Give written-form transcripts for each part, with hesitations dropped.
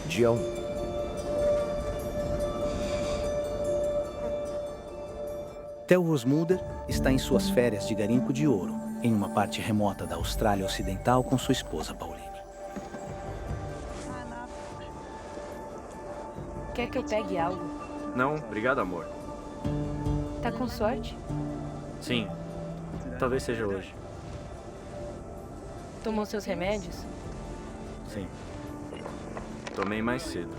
Dia 1. Theo Rosmulder está em suas férias de garimpo de ouro, em uma parte remota da Austrália Ocidental com sua esposa Pauline. Quer que eu pegue algo? Não, obrigado, amor. Tá com sorte? Sim, talvez seja hoje. Tomou seus remédios? Sim. Tomei mais cedo.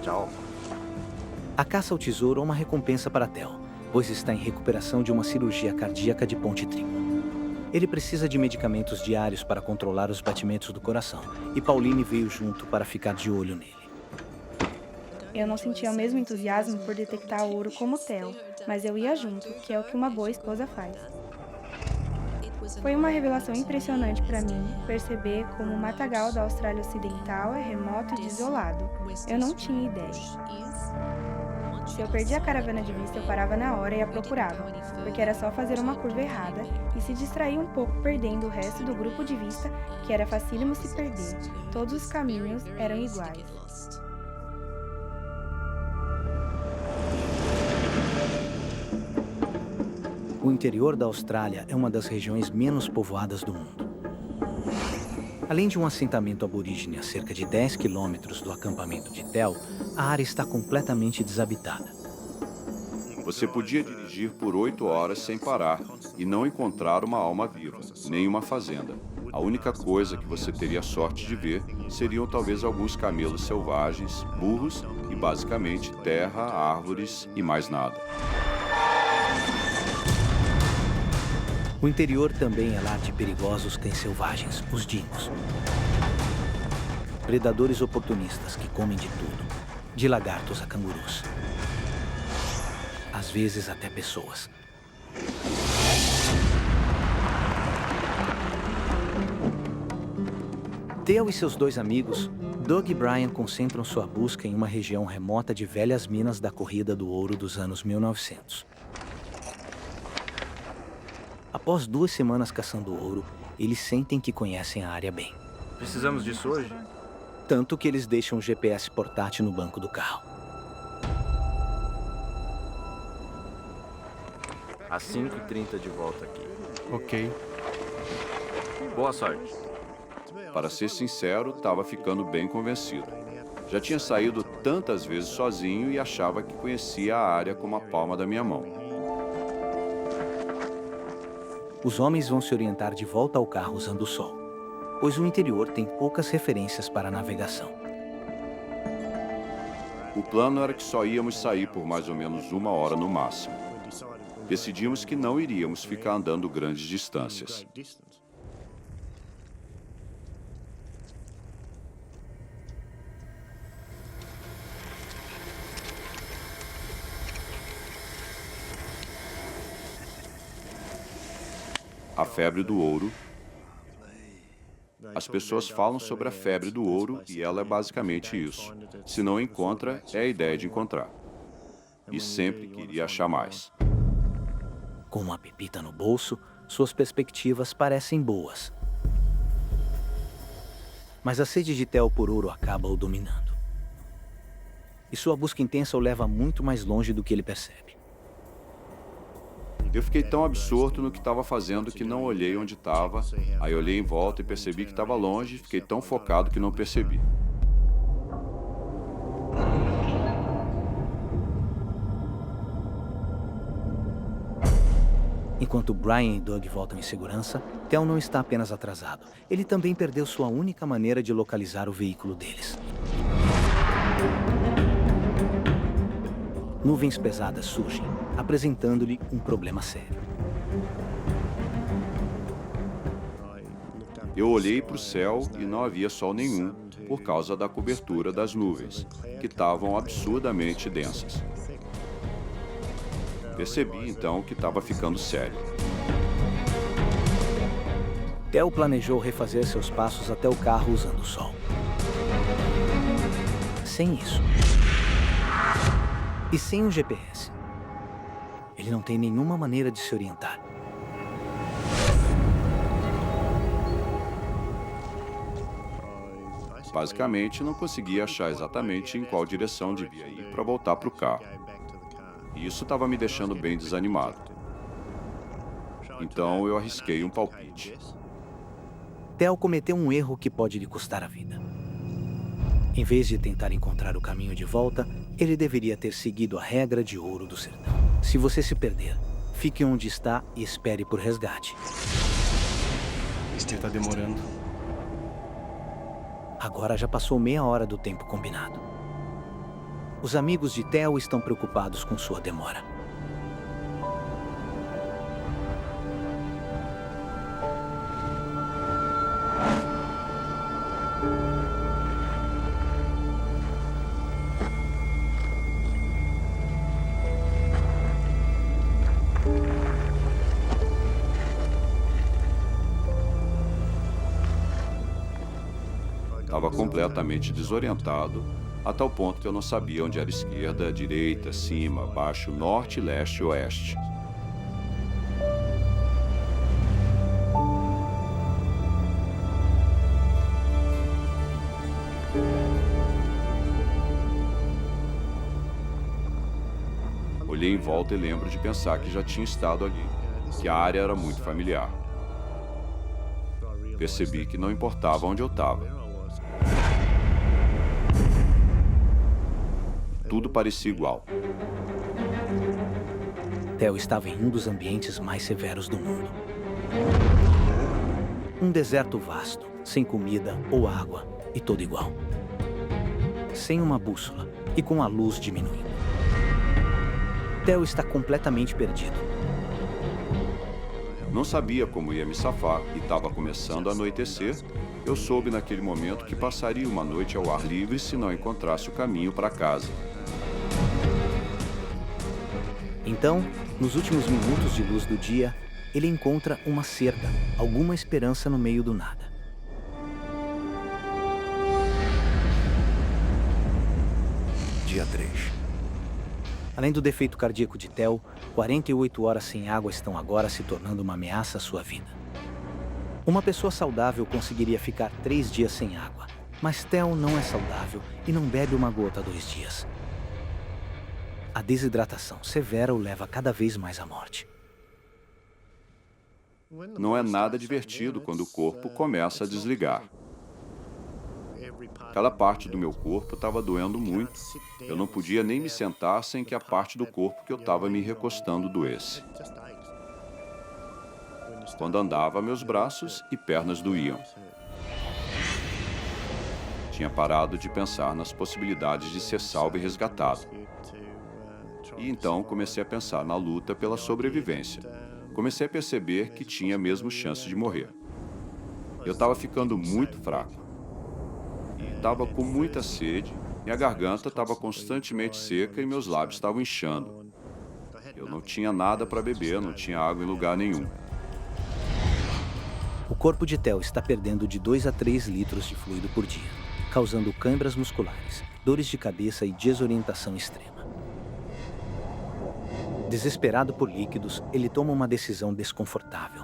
Tchau. A caça ao tesouro é uma recompensa para Theo, pois está em recuperação de uma cirurgia cardíaca de ponte tripla. Ele precisa de medicamentos diários para controlar os batimentos do coração, e Pauline veio junto para ficar de olho nele. Eu não sentia o mesmo entusiasmo por detectar ouro como o Theo, mas eu ia junto, que é o que uma boa esposa faz. Foi uma revelação impressionante para mim perceber como o matagal da Austrália Ocidental é remoto e desolado. Eu não tinha ideia. Se eu perdia a caravana de vista, eu parava na hora e a procurava, porque era só fazer uma curva errada e se distrair um pouco perdendo o resto do grupo de vista, que era facílimo se perder. Todos os caminhos eram iguais. O interior da Austrália é uma das regiões menos povoadas do mundo. Além de um assentamento aborígene a cerca de 10 quilômetros do acampamento de Theo, a área está completamente desabitada. Você podia dirigir por 8 horas sem parar e não encontrar uma alma viva, nem uma fazenda. A única coisa que você teria sorte de ver seriam talvez alguns camelos selvagens, burros e basicamente terra, árvores e mais nada. O interior também é lar de perigosos cães selvagens, os dingoes. Predadores oportunistas que comem de tudo, de lagartos a cangurus. Às vezes até pessoas. Theo e seus dois amigos, Doug e Brian, concentram sua busca em uma região remota de velhas minas da corrida do ouro dos anos 1900. Após 2 semanas caçando ouro, eles sentem que conhecem a área bem. Precisamos disso hoje? Tanto que eles deixam o GPS portátil no banco do carro. Às 5h30 de volta aqui. Ok. Boa sorte. Para ser sincero, estava ficando bem convencido. Já tinha saído tantas vezes sozinho e achava que conhecia a área como a palma da minha mão. Os homens vão se orientar de volta ao carro usando o sol, pois o interior tem poucas referências para a navegação. O plano era que só íamos sair por mais ou menos 1 hora no máximo. Decidimos que não iríamos ficar andando grandes distâncias. A febre do ouro. As pessoas falam sobre a febre do ouro e ela é basicamente isso. Se não encontra, é a ideia de encontrar. E sempre queria achar mais. Com uma pepita no bolso, suas perspectivas parecem boas. Mas a sede de Theo por ouro acaba o dominando. E sua busca intensa o leva muito mais longe do que ele percebe. Eu fiquei tão absorto no que estava fazendo que não olhei onde estava. Aí olhei em volta e percebi que estava longe. Fiquei tão focado que não percebi. Enquanto Brian e Doug voltam em segurança, Theo não está apenas atrasado. Ele também perdeu sua única maneira de localizar o veículo deles. Nuvens pesadas surgem, apresentando-lhe um problema sério. Eu olhei para o céu e não havia sol nenhum por causa da cobertura das nuvens, que estavam absurdamente densas. Percebi, então, que estava ficando sério. Theo planejou refazer seus passos até o carro usando o sol. Sem isso. E sem o GPS. Ele não tem nenhuma maneira de se orientar. Basicamente, não conseguia achar exatamente em qual direção devia ir para voltar para o carro. E isso estava me deixando bem desanimado. Então eu arrisquei um palpite. Theo cometeu um erro que pode lhe custar a vida. Em vez de tentar encontrar o caminho de volta, ele deveria ter seguido a regra de ouro do sertão. Se você se perder, fique onde está e espere por resgate. Esse dia tá demorando. Agora já passou meia hora do tempo combinado. Os amigos de Theo estão preocupados com sua demora. Estava completamente desorientado, a tal ponto que eu não sabia onde era esquerda, direita, cima, baixo, norte, leste e oeste. Olhei em volta e lembro de pensar que já tinha estado ali, que a área era muito familiar. Percebi que não importava onde eu estava. Tudo parecia igual. Theo estava em um dos ambientes mais severos do mundo. Um deserto vasto, sem comida ou água e todo igual. Sem uma bússola e com a luz diminuindo. Theo está completamente perdido. Não sabia como ia me safar e estava começando a anoitecer. Eu soube naquele momento que passaria uma noite ao ar livre se não encontrasse o caminho para casa. Então, nos últimos minutos de luz do dia, ele encontra uma cerca, alguma esperança no meio do nada. Dia 3. Além do defeito cardíaco de Theo, 48 horas sem água estão agora se tornando uma ameaça à sua vida. Uma pessoa saudável conseguiria ficar 3 dias sem água, mas Theo não é saudável e não bebe uma gota há 2 dias. A desidratação severa o leva cada vez mais à morte. Não é nada divertido quando o corpo começa a desligar. Cada parte do meu corpo estava doendo muito. Eu não podia nem me sentar sem que a parte do corpo que eu estava me recostando doesse. Quando andava, meus braços e pernas doíam. Tinha parado de pensar nas possibilidades de ser salvo e resgatado. E então comecei a pensar na luta pela sobrevivência. Comecei a perceber que tinha mesmo chance de morrer. Eu estava ficando muito fraco. Estava com muita sede, minha garganta estava constantemente seca e meus lábios estavam inchando. Eu não tinha nada para beber, não tinha água em lugar nenhum. O corpo de Theo está perdendo de 2 a 3 litros de fluido por dia, causando câimbras musculares, dores de cabeça e desorientação extrema. Desesperado por líquidos, ele toma uma decisão desconfortável.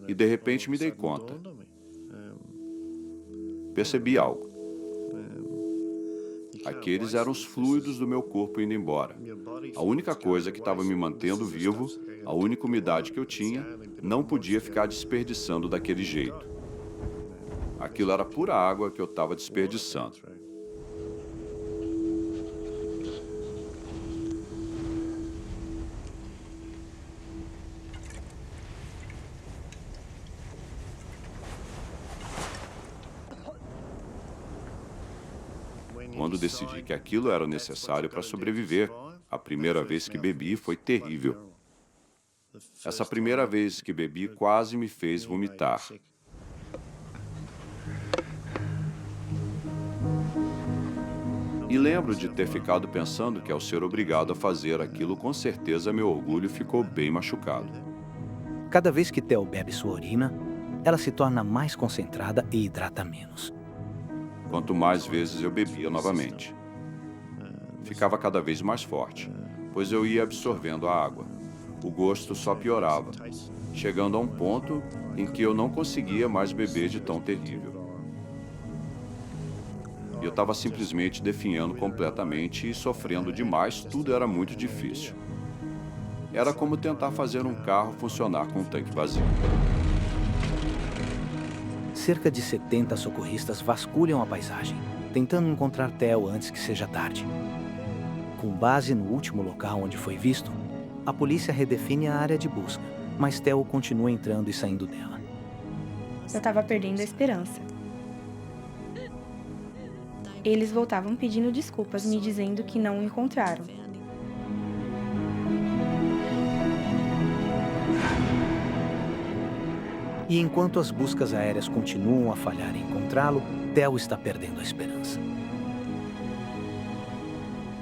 E de repente me dei conta. Percebi algo. Aqueles eram os fluidos do meu corpo indo embora. A única coisa que estava me mantendo vivo, a única umidade que eu tinha, não podia ficar desperdiçando daquele jeito. Aquilo era pura água que eu estava desperdiçando. Quando decidi que aquilo era necessário para sobreviver, a primeira vez que bebi foi terrível. Essa primeira vez que bebi quase me fez vomitar. E lembro de ter ficado pensando que ao ser obrigado a fazer aquilo, com certeza meu orgulho ficou bem machucado. Cada vez que Theo bebe sua urina, ela se torna mais concentrada e hidrata menos. Quanto mais vezes eu bebia novamente, ficava cada vez mais forte. pois eu ia absorvendo a água. O gosto só piorava, chegando a um ponto em que eu não conseguia mais beber de tão terrível. Eu estava simplesmente definhando completamente e sofrendo demais, tudo era muito difícil. Era como tentar fazer um carro funcionar com um tanque vazio. Cerca de 70 socorristas vasculham a paisagem, tentando encontrar Theo antes que seja tarde. Com base no último local onde foi visto, a polícia redefine a área de busca, mas Theo continua entrando e saindo dela. Eu estava perdendo a esperança. Eles voltavam pedindo desculpas, me dizendo que não o encontraram. E enquanto as buscas aéreas continuam a falhar em encontrá-lo, Theo está perdendo a esperança.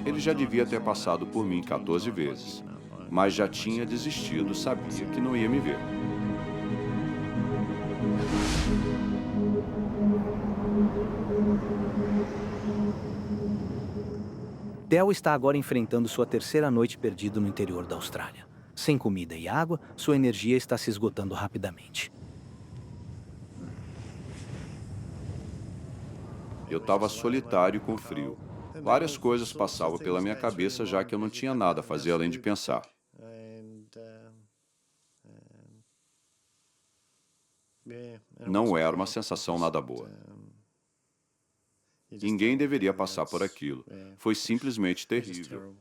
Ele já devia ter passado por mim 14 vezes, mas já tinha desistido, sabia que não ia me ver. Theo está agora enfrentando sua terceira noite perdido no interior da Austrália. Sem comida e água, sua energia está se esgotando rapidamente. Eu estava solitário e com frio. Várias coisas passavam pela minha cabeça, já que eu não tinha nada a fazer além de pensar. Não era uma sensação nada boa. Ninguém deveria passar por aquilo. Foi simplesmente terrível.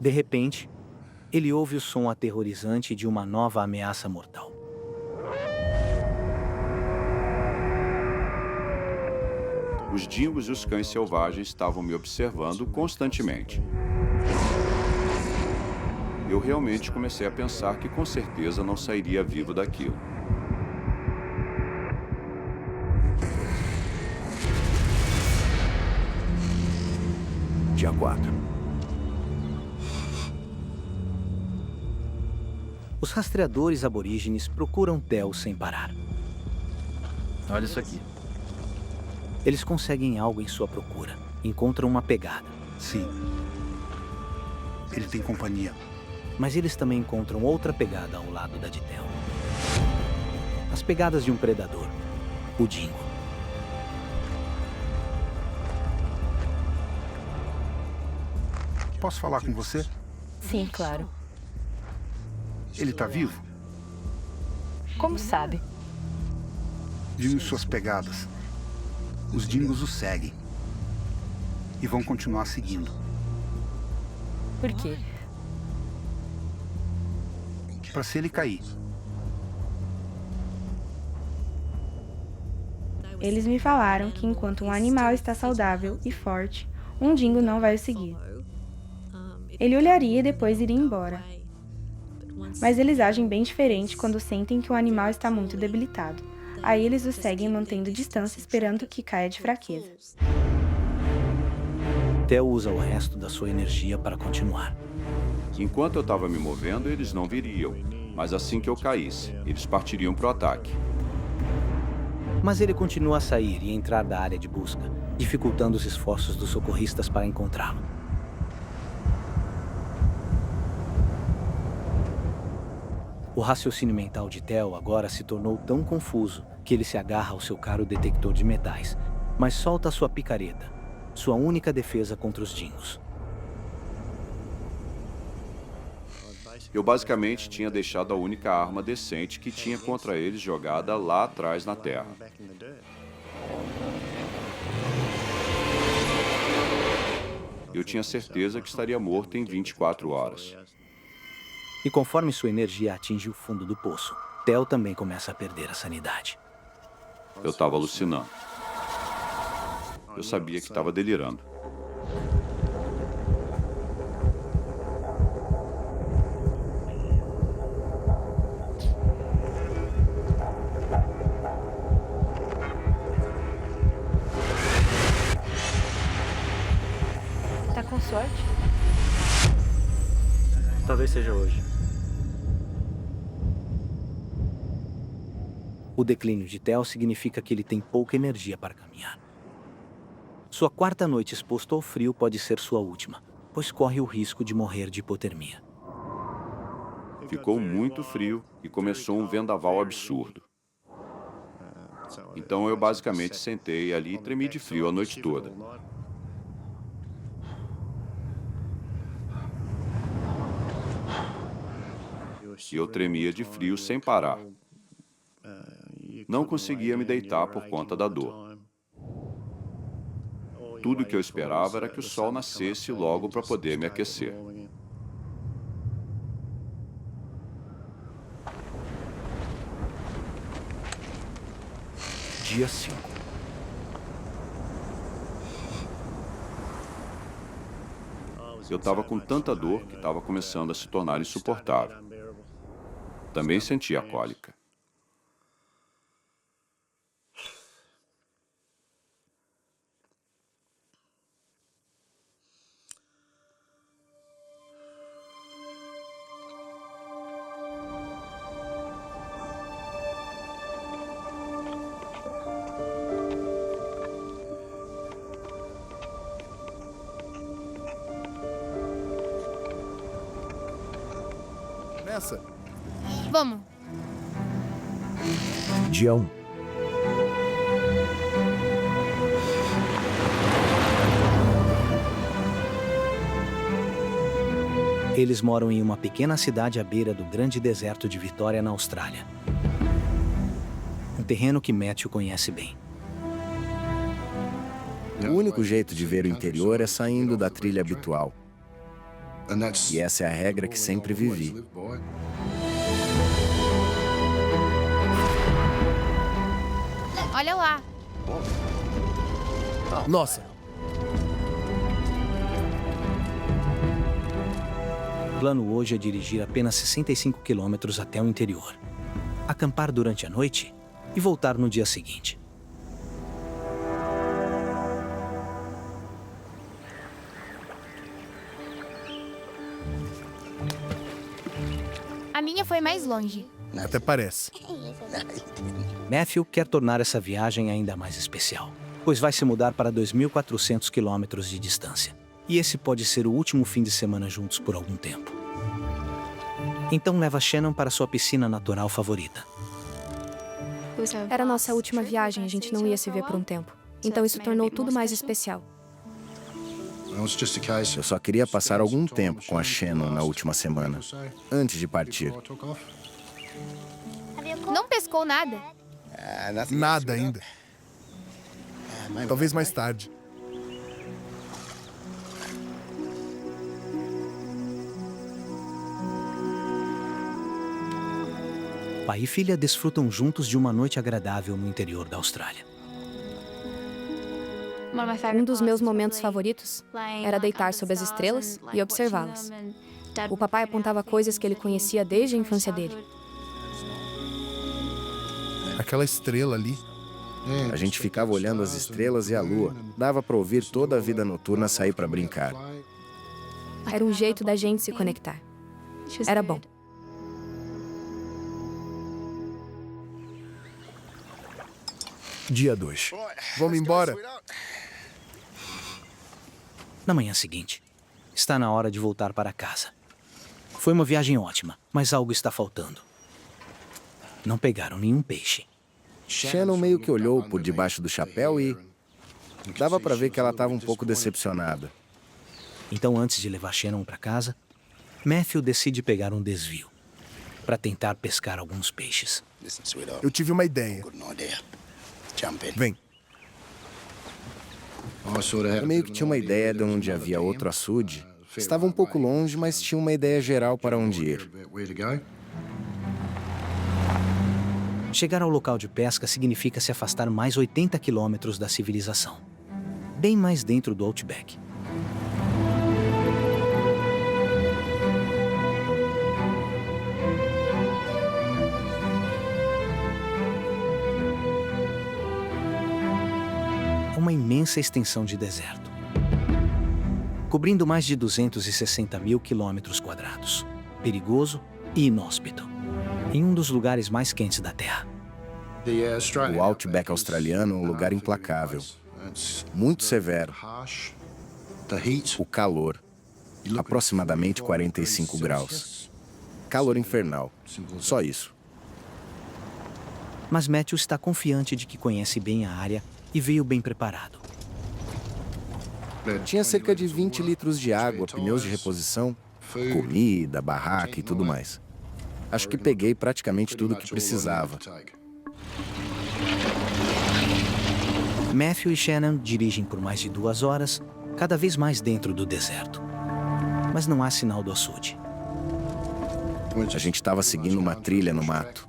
De repente, ele ouve o som aterrorizante de uma nova ameaça mortal. Os dingos e os cães selvagens estavam me observando constantemente. Eu realmente comecei a pensar que com certeza não sairia vivo daquilo. Dia 4. Os rastreadores aborígenes procuram Theo sem parar. Olha isso aqui. Eles conseguem algo em sua procura. Encontram uma pegada. Sim. Ele tem companhia. Mas eles também encontram outra pegada ao lado da de Theo. As pegadas de um predador, o dingo. Posso falar com você? Sim, claro. Ele tá vivo? Como sabe? Vimos suas pegadas. Os dingos o seguem. E vão continuar seguindo. Por quê? Pra se ele cair. Eles me falaram que enquanto um animal está saudável e forte, um dingo não vai o seguir. Ele olharia e depois iria embora. Mas eles agem bem diferente quando sentem que o animal está muito debilitado. Aí eles o seguem mantendo distância, esperando que caia de fraqueza. Theo usa o resto da sua energia para continuar. Enquanto eu estava me movendo, eles não viriam. Mas assim que eu caísse, eles partiriam para o ataque. Mas ele continua a sair e entrar da área de busca, dificultando os esforços dos socorristas para encontrá-lo. O raciocínio mental de Theo agora se tornou tão confuso que ele se agarra ao seu caro detector de metais, mas solta sua picareta, sua única defesa contra os dingos. Eu basicamente tinha deixado a única arma decente que tinha contra eles jogada lá atrás na terra. Eu tinha certeza que estaria morto em 24 horas. E conforme sua energia atinge o fundo do poço, Theo também começa a perder a sanidade. Eu estava alucinando. Eu sabia que estava delirando. Tá com sorte? Talvez seja hoje. O declínio de Theo significa que ele tem pouca energia para caminhar. Sua quarta noite exposto ao frio pode ser sua última, pois corre o risco de morrer de hipotermia. Ficou muito frio e começou um vendaval absurdo. Então eu basicamente sentei ali e tremi de frio a noite toda. E eu tremia de frio sem parar. Não conseguia me deitar por conta da dor. Tudo que eu esperava era que o sol nascesse logo para poder me aquecer. Dia 5. Eu estava com tanta dor que estava começando a se tornar insuportável. Também sentia a cólica. Vamos. Dia 1. Eles moram em uma pequena cidade à beira do grande deserto de Vitória, na Austrália. Um terreno que Matthew conhece bem. O único jeito de ver o interior é saindo da trilha habitual. E essa é a regra que sempre vivi. Olha lá. Nossa! O plano hoje é dirigir apenas 65 quilômetros até o interior, acampar durante a noite e voltar no dia seguinte. A minha foi mais longe. Até parece. Matthew quer tornar essa viagem ainda mais especial, pois vai se mudar para 2.400 quilômetros de distância. E esse pode ser o último fim de semana juntos por algum tempo. Então leva Shannon para sua piscina natural favorita. Era nossa última viagem, a gente não ia se ver por um tempo. Então isso tornou tudo mais especial. Eu só queria passar algum tempo com a Shannon na última semana, antes de partir. Não pescou nada. Nada ainda. Talvez mais tarde. Pai e filha desfrutam juntos de uma noite agradável no interior da Austrália. Um dos meus momentos favoritos era deitar sob as estrelas e observá-las. O papai apontava coisas que ele conhecia desde a infância dele. Aquela estrela ali. A gente ficava olhando as estrelas e a lua. Dava para ouvir toda a vida noturna sair para brincar. Era um jeito da gente se conectar. Era bom. Dia 2. Vamos embora? Na manhã seguinte, está na hora de voltar para casa. Foi uma viagem ótima, mas algo está faltando. Não pegaram nenhum peixe. Shannon meio que olhou por debaixo do chapéu e... dava para ver que ela estava um pouco decepcionada. Então, antes de levar Shannon para casa, Matthew decide pegar um desvio para tentar pescar alguns peixes. Eu tive uma ideia. Vem. Eu meio que tinha uma ideia de onde havia outro açude. Estava um pouco longe, mas tinha uma ideia geral para onde ir. Chegar ao local de pesca significa se afastar mais 80 quilômetros da civilização, bem mais dentro do Outback. Uma imensa extensão de deserto, cobrindo mais de 260 mil quilômetros quadrados, perigoso e inóspito, em um dos lugares mais quentes da Terra. O Outback australiano é um lugar implacável. Muito severo. O calor. Aproximadamente 45 graus. Calor infernal. Só isso. Mas Matthew está confiante de que conhece bem a área e veio bem preparado. Tinha cerca de 20 litros de água, pneus de reposição, comida, barraca e tudo mais. Acho que peguei praticamente tudo o que precisava. Matthew e Shannon dirigem por mais de 2 horas, cada vez mais dentro do deserto. Mas não há sinal do açude. A gente estava seguindo uma trilha no mato.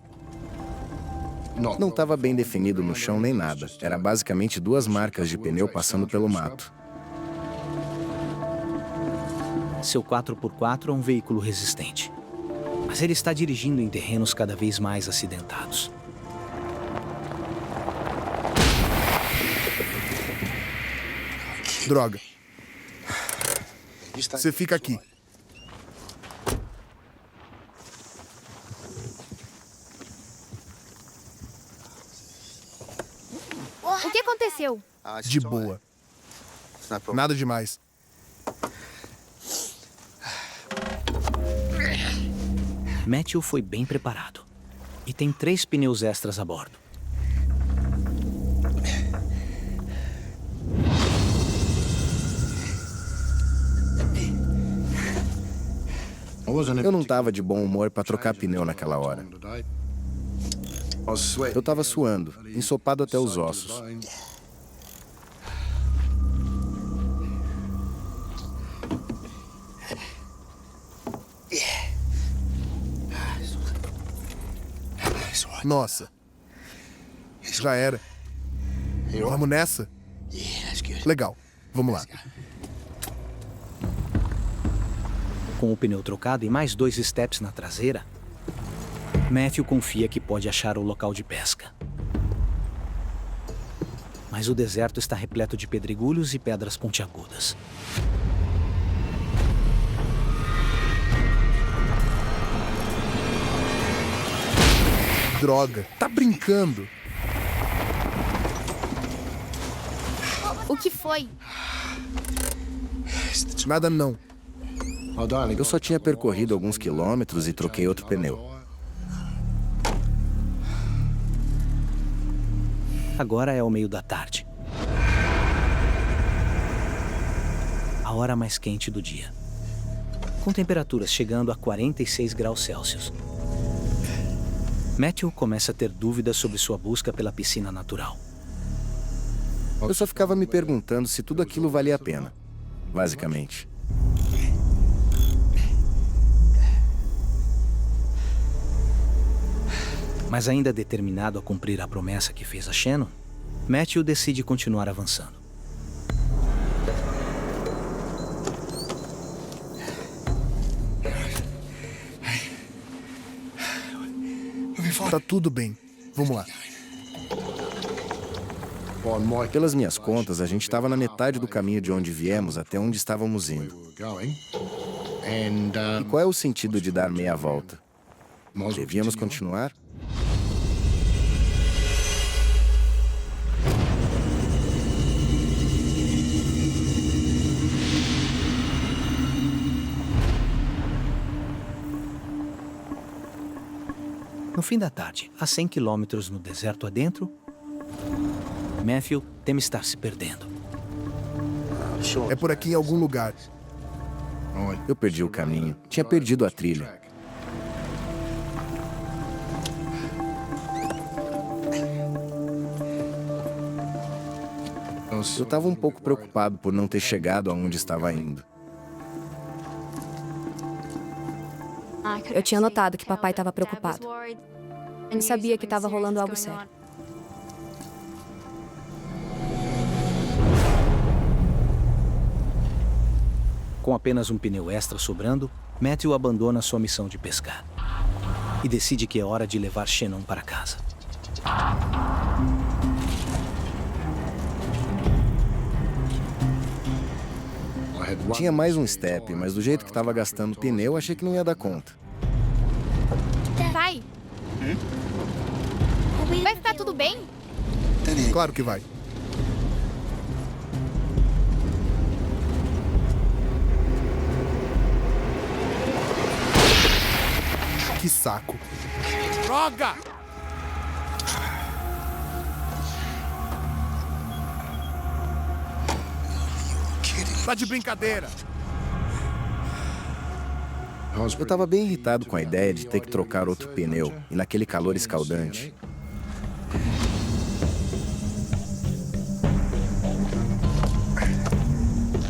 Não estava bem definido no chão nem nada. Era basicamente 2 marcas de pneu passando pelo mato. Seu 4x4 é um veículo resistente. Mas ele está dirigindo em terrenos cada vez mais acidentados. Droga. Você fica aqui. O que aconteceu? De boa. Nada demais. Matthew foi bem preparado. E tem 3 pneus extras a bordo. Eu não estava de bom humor para trocar pneu naquela hora. Eu estava suando, ensopado até os ossos. Nossa. Já era. Vamos nessa? Legal. Vamos lá. Com o pneu trocado e mais 2 steps na traseira, Matthew confia que pode achar o local de pesca. Mas o deserto está repleto de pedregulhos e pedras pontiagudas. Droga. Tá brincando. O que foi? Nada não. Eu só tinha percorrido alguns quilômetros e troquei outro pneu. Agora é o meio da tarde. A hora mais quente do dia. Com temperaturas chegando a 46 graus Celsius. Matthew começa a ter dúvidas sobre sua busca pela piscina natural. Eu só ficava me perguntando se tudo aquilo valia a pena, basicamente. Mas ainda determinado a cumprir a promessa que fez a Shannon, Matthew decide continuar avançando. Tá tudo bem. Vamos lá. Pelas minhas contas, a gente estava na metade do caminho de onde viemos até onde estávamos indo. E qual é o sentido de dar meia volta? Devíamos continuar? No fim da tarde, a 100 quilômetros no deserto adentro, Matthew teme estar se perdendo. É por aqui em algum lugar. Eu perdi o caminho. Tinha perdido a trilha. Eu estava um pouco preocupado por não ter chegado aonde estava indo. Eu tinha notado que papai estava preocupado. Ele sabia que estava rolando algo sério. Com apenas um pneu extra sobrando, Matthew abandona sua missão de pescar. E decide que é hora de levar Shannon para casa. Tinha mais um step, mas do jeito que estava gastando pneu, achei que não ia dar conta. Vai. Vai ficar tudo bem? Claro que vai. Que saco. Droga! Tá de brincadeira. Eu estava bem irritado com a ideia de ter que trocar outro pneu, e naquele calor escaldante.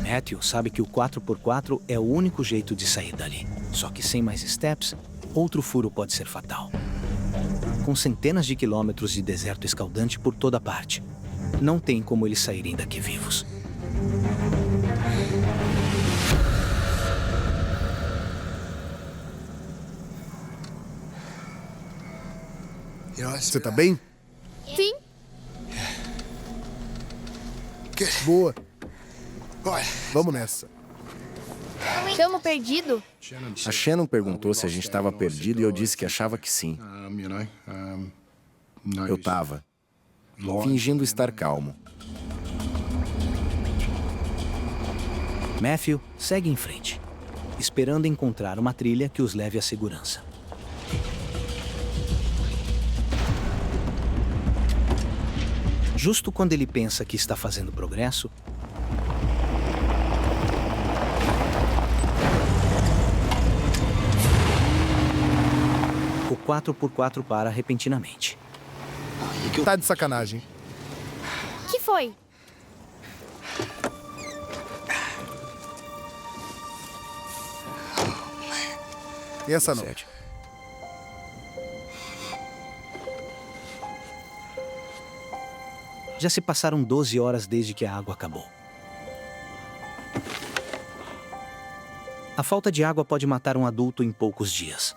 Matthew sabe que o 4x4 é o único jeito de sair dali. Só que sem mais steps, outro furo pode ser fatal. Com centenas de quilômetros de deserto escaldante por toda parte, não tem como eles saírem daqui vivos. Você tá bem? Sim. Boa. Vamos nessa. Estamos perdidos? A Shannon perguntou se a gente estava perdido e eu disse que achava que sim. Eu estava, fingindo estar calmo. Matthew segue em frente, esperando encontrar uma trilha que os leve à segurança. Justo quando ele pensa que está fazendo progresso, o 4x4 para repentinamente. Tá de sacanagem. Que foi? E essa não? Já se passaram 12 horas desde que a água acabou. A falta de água pode matar um adulto em poucos dias.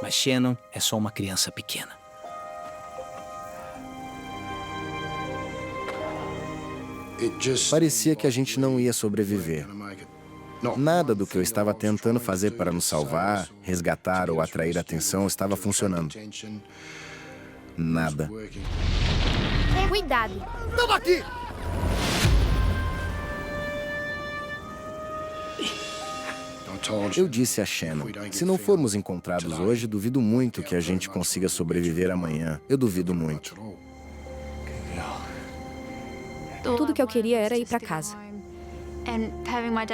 Mas Shannon é só uma criança pequena. Parecia que a gente não ia sobreviver. Nada do que eu estava tentando fazer para nos salvar, resgatar ou atrair atenção estava funcionando. Nada. Cuidado. Tamo aqui! Eu disse a Shannon, se não formos encontrados hoje, duvido muito que a gente consiga sobreviver amanhã. Eu duvido muito. Tudo que eu queria era ir para casa.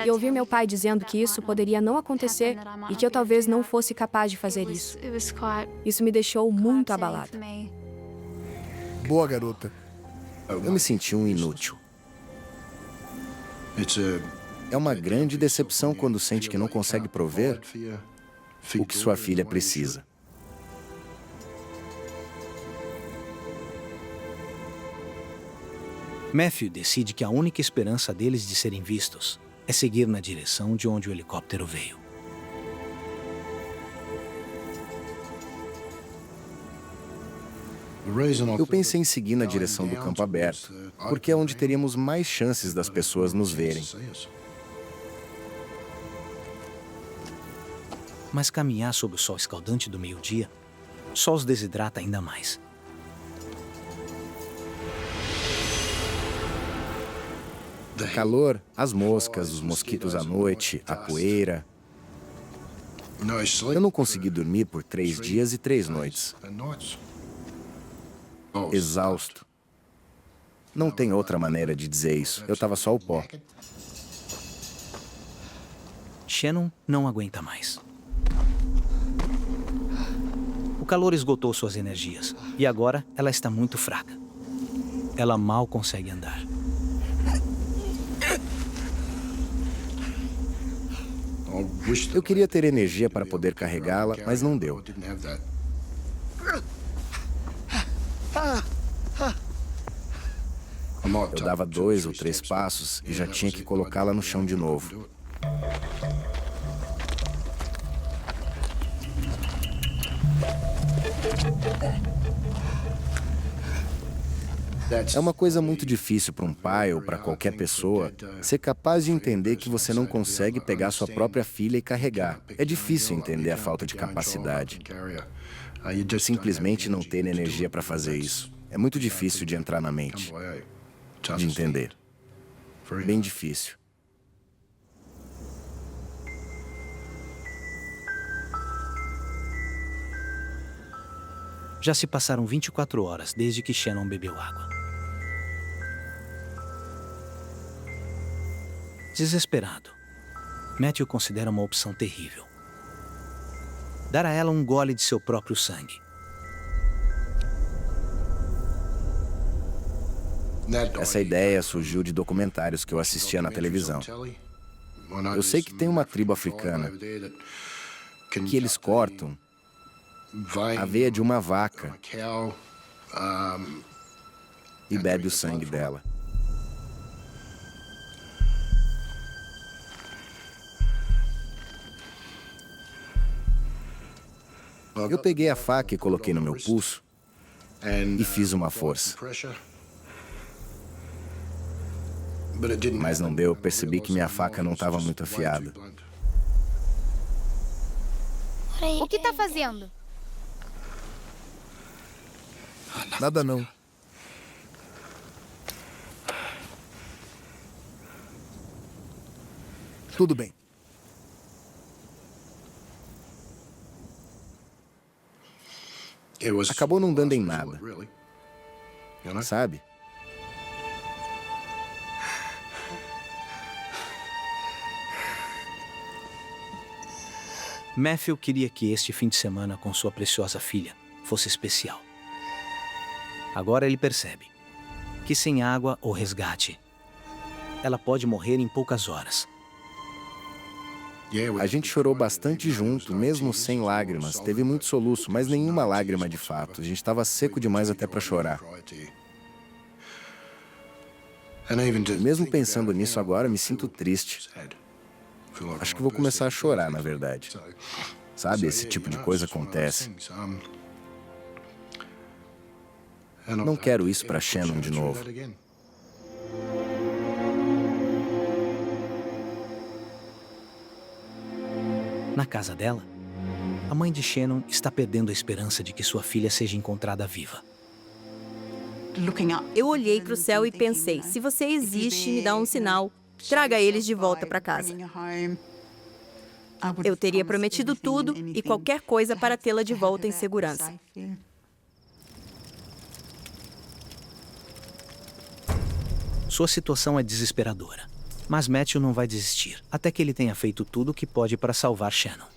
E ouvir meu pai dizendo que isso poderia não acontecer e que eu talvez não fosse capaz de fazer isso. Isso me deixou muito abalada. Boa, garota. Eu me senti um inútil. É uma grande decepção quando sente que não consegue prover o que sua filha precisa. Matthew decide que a única esperança deles de serem vistos é seguir na direção de onde o helicóptero veio. Eu pensei em seguir na direção do campo aberto, porque é onde teríamos mais chances das pessoas nos verem. Mas caminhar sob o sol escaldante do meio-dia só os desidrata ainda mais. O calor, as moscas, os mosquitos à noite, a poeira. Eu não consegui dormir por 3 dias e 3 noites. Exausto. Não tem outra maneira de dizer isso. Eu estava só o pó. Shannon não aguenta mais. O calor esgotou suas energias e agora ela está muito fraca. Ela mal consegue andar. Eu queria ter energia para poder carregá-la, mas não deu. Eu dava 2 ou 3 passos e já tinha que colocá-la no chão de novo. É uma coisa muito difícil para um pai ou para qualquer pessoa ser capaz de entender que você não consegue pegar sua própria filha e carregar. É difícil entender a falta de capacidade. Simplesmente não ter energia para fazer isso. É muito difícil de entrar na mente, de entender. Bem difícil. Já se passaram 24 horas desde que Shannon bebeu água. Desesperado, Matthew considera uma opção terrível: dar a ela um gole de seu próprio sangue. Essa ideia surgiu de documentários que eu assistia na televisão. Eu sei que tem uma tribo africana que eles cortam a veia de uma vaca e bebe o sangue dela. Eu peguei a faca e coloquei no meu pulso e fiz uma força. Mas não deu, percebi que minha faca não estava muito afiada. O que tá fazendo? Nada não. Tudo bem. Acabou não dando em nada, sabe? Matthew queria que este fim de semana com sua preciosa filha fosse especial. Agora ele percebe que sem água ou resgate, ela pode morrer em poucas horas. A gente chorou bastante junto, mesmo sem lágrimas. Teve muito soluço, mas nenhuma lágrima de fato. A gente estava seco demais até para chorar. Mesmo pensando nisso agora, me sinto triste. Acho que vou começar a chorar, na verdade. Sabe, esse tipo de coisa acontece. Não quero isso para Shannon de novo. Na casa dela, a mãe de Shannon está perdendo a esperança de que sua filha seja encontrada viva. Eu olhei para o céu e pensei, se você existe, me dá um sinal. Traga eles de volta para casa. Eu teria prometido tudo e qualquer coisa para tê-la de volta em segurança. Sua situação é desesperadora, mas Matthew não vai desistir, até que ele tenha feito tudo o que pode para salvar Shannon.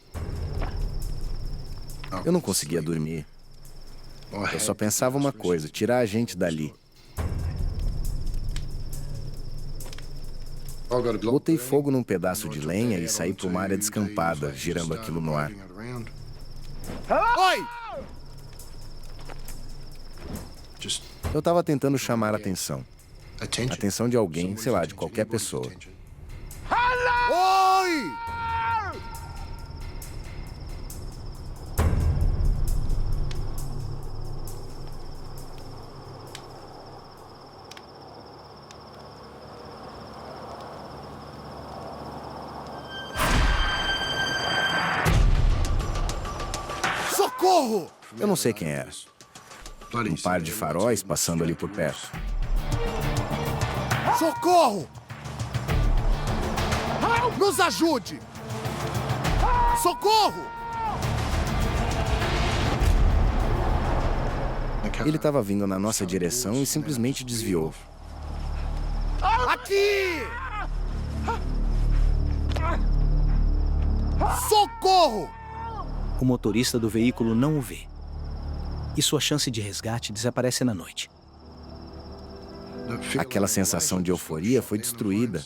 Eu não conseguia dormir. Eu só pensava uma coisa, tirar a gente dali. Botei fogo num pedaço de lenha e saí para uma área descampada, girando aquilo no ar. Oi! Eu estava tentando chamar a atenção. A atenção de alguém, sei lá, de qualquer pessoa. Oi! Socorro! Eu não sei quem era. Um par de faróis passando ali por perto. Socorro! Nos ajude! Socorro! Ele estava vindo na nossa direção e simplesmente desviou. Aqui! Socorro! O motorista do veículo não o vê, e sua chance de resgate desaparece na noite. Aquela sensação de euforia foi destruída.